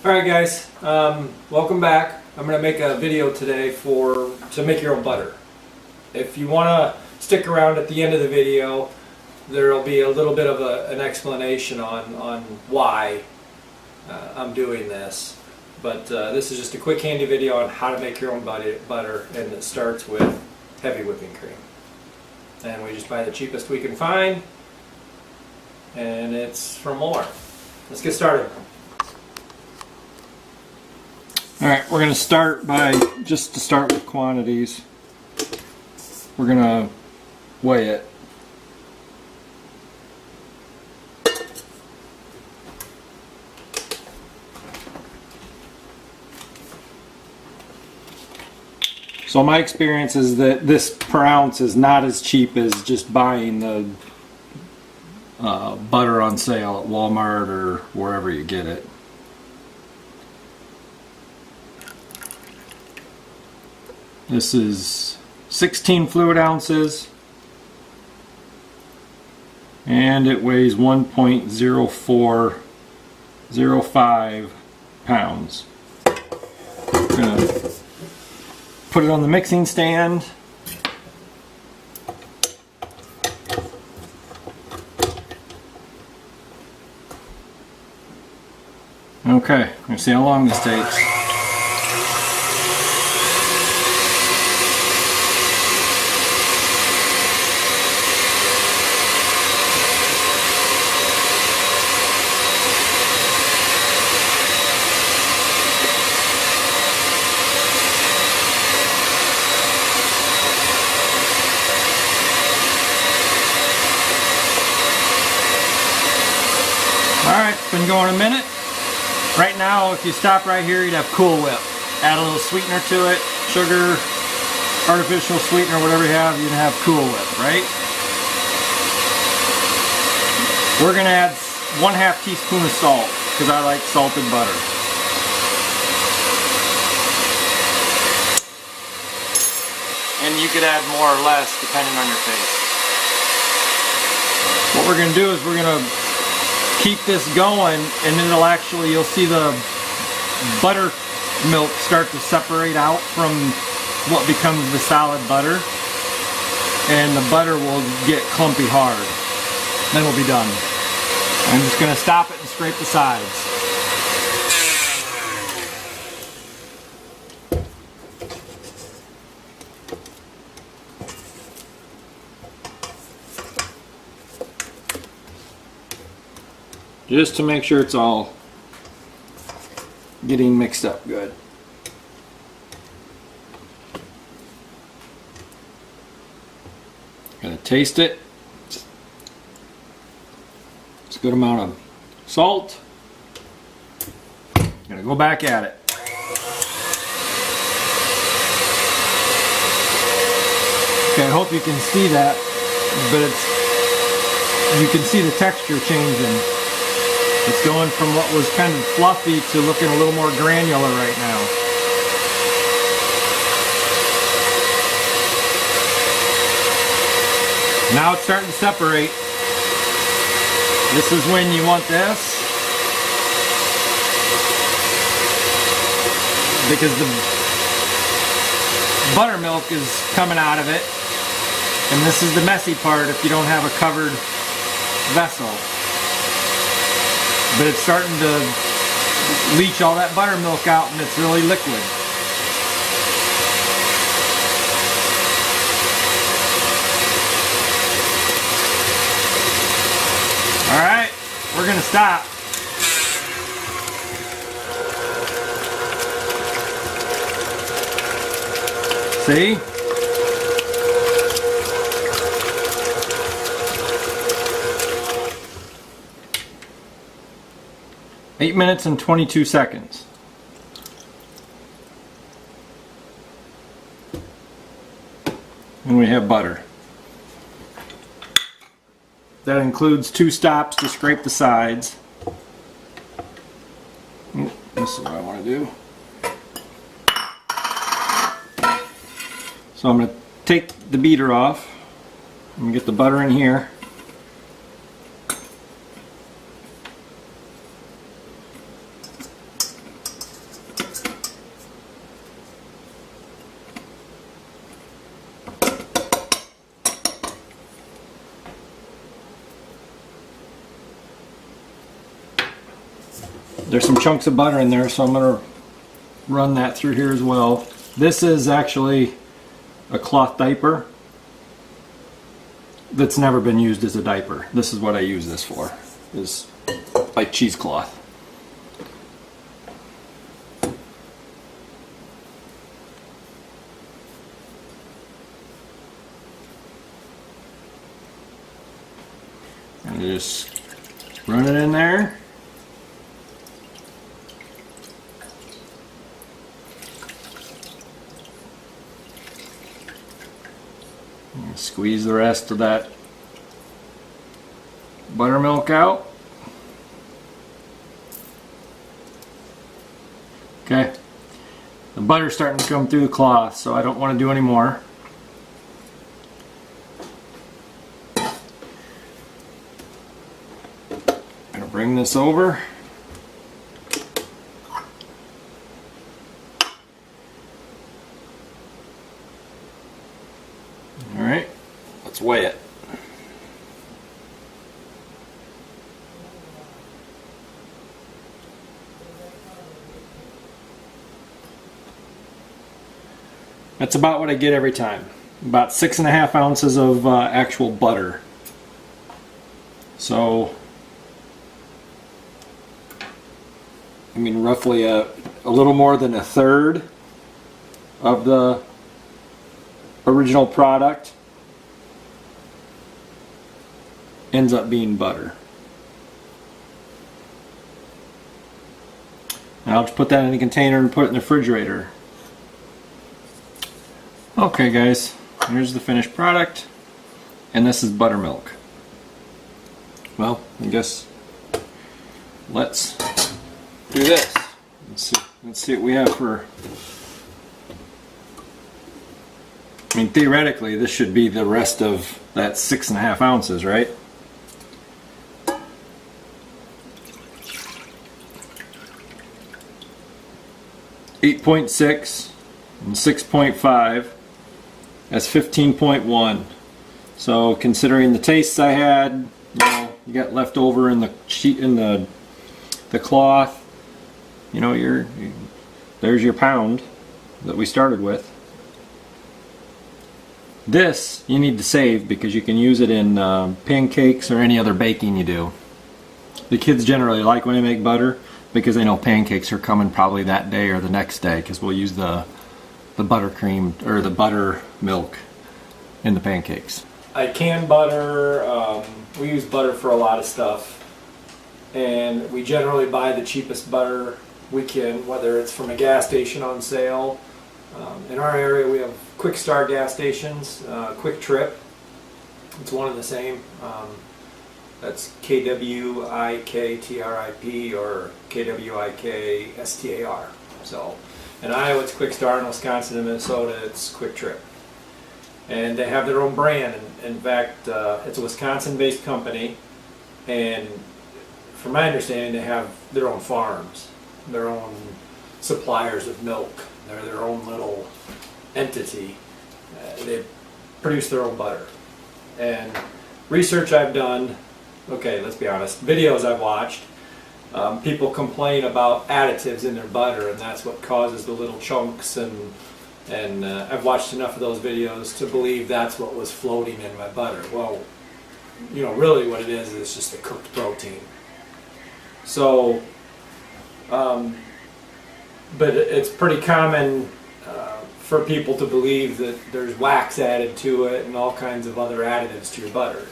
Alright guys, welcome back. I'm going to make a video today to make your own butter. If you want to stick around at the end of the video, there will be a little bit of an explanation on why I'm doing this. But this is just a quick handy video on how to make your own butter, and it starts with heavy whipping cream. And we just buy the cheapest we can find, and it's from Walmart. Let's get started. Alright, we're going to start by, just to start with quantities, we're going to weigh it. So my experience is that this per ounce is not as cheap as just buying the butter on sale at Walmart or wherever you get it. This is 16 fluid ounces and it weighs 1.0405 pounds. I'm going to put it on the mixing stand. Okay, let's see how long this takes. Alright, it's been going a minute. Right now, if you stop right here, you'd have Cool Whip. Add a little sweetener to it, sugar, artificial sweetener, whatever you have, you'd have Cool Whip, right? We're going to add 1/2 teaspoon of salt, because I like salted butter. And you could add more or less, depending on your taste. What we're going to do is we're going to keep this going, and then you'll see the buttermilk start to separate out from what becomes the solid butter, and the butter will get clumpy hard. Then we'll be done. I'm just going to stop it and scrape the sides. Just to make sure it's all getting mixed up good. Gonna taste it. It's a good amount of salt. Gonna go back at it. Okay, I hope you can see that, but you can see the texture changing. It's going from what was kind of fluffy to looking a little more granular right now. Now it's starting to separate. This is when you want this, because the buttermilk is coming out of it, and this is the messy part if you don't have a covered vessel. But it's starting to leach all that buttermilk out, and it's really liquid. Alright, we're going to stop. See? Eight minutes and 22 seconds. And we have butter. That includes 2 stops to scrape the sides. This is what I want to do. So I'm going to take the beater off. I'm going to get the butter in here. there's some chunks of butter in there, so I'm going to run that through here as well. This is actually a cloth diaper that's never been used as a diaper. This is what I use this for, is like cheesecloth. And just run it in there. And squeeze the rest of that buttermilk out. Okay, the butter's starting to come through the cloth, so I don't want to do any more. I'm going to bring this over. Alright, let's weigh it. That's about what I get every time. About 6.5 ounces of actual butter. So, I mean, roughly a little more than a third of the original product ends up being butter. And I'll just put that in a container and put it in the refrigerator. Okay guys, here's the finished product, and this is buttermilk. Well, I guess let's do this. Let's see what we have for. I mean, theoretically, this should be the rest of that 6.5 ounces, right? .6 and 6.5. That's 15.1. So considering the tastes I had, you know, you got left over in the sheet in the cloth, you know, there's your pound that we started with. This you need to save because you can use it in pancakes or any other baking you do. The kids generally like when I make butter because they know pancakes are coming probably that day or the next day, because we'll use the buttercream or the buttermilk in the pancakes. I can butter. We use butter for a lot of stuff, and we generally buy the cheapest butter we can, whether it's from a gas station on sale. In our area we have Quick Start gas stations, Quick Trip, it's one and the same. That's KWIKTRIP or KWIKSTAR. So in Iowa it's Quick Start, in Wisconsin and Minnesota it's Quick Trip. And they have their own brand. In fact, it's a Wisconsin-based company, and from my understanding they have their own farms, their own suppliers of milk. They're their own little entity. They produce their own butter. And research I've done, okay, let's be honest, videos I've watched, people complain about additives in their butter, and that's what causes the little chunks, and I've watched enough of those videos to believe that's what was floating in my butter. Well, you know, really what it is just the cooked protein. So, but it's pretty common for people to believe that there's wax added to it and all kinds of other additives to your butter.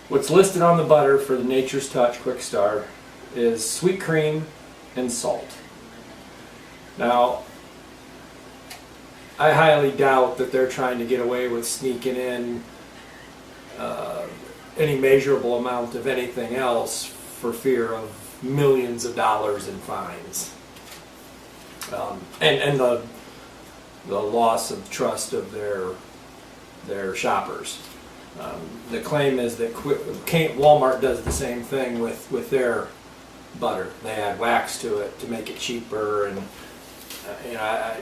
What's listed on the butter for the Nature's Touch Quick Start is sweet cream and salt. Now, I highly doubt that they're trying to get away with sneaking in any measurable amount of anything else for fear of millions of dollars in fines. And the loss of trust of their shoppers. The claim is that Walmart does the same thing with their butter. They add wax to it to make it cheaper, and you know,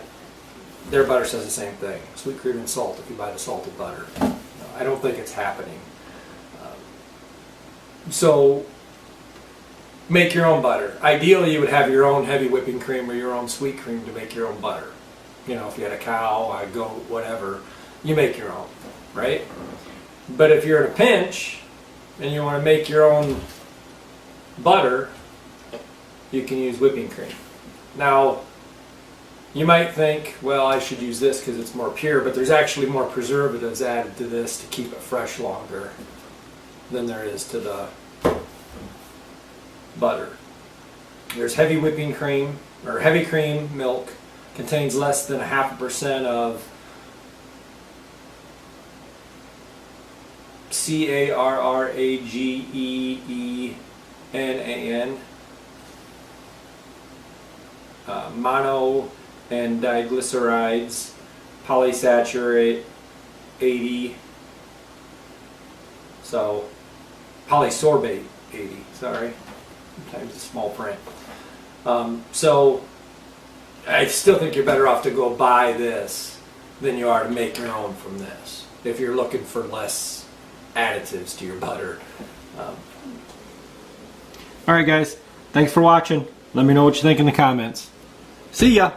their butter says the same thing. Sweet cream and salt if you buy the salted butter. I don't think it's happening. So make your own butter. Ideally, you would have your own heavy whipping cream or your own sweet cream to make your own butter. You know, if you had a cow, a goat, whatever, you make your own, right? But if you're in a pinch and you want to make your own butter, you can use whipping cream. Now, you might think, well, I should use this because it's more pure, but there's actually more preservatives added to this to keep it fresh longer than there is to the butter. There's heavy whipping cream, or heavy cream milk, contains less than 0.5% of carragenean, mono and diglycerides, polysaccharate 80, so polysorbate 80, sorry, sometimes it's small print. So I still think you're better off to go buy this than you are to make your own from this, if you're looking for less additives to your butter. Alright guys, thanks for watching. Let me know what you think in the comments. See ya!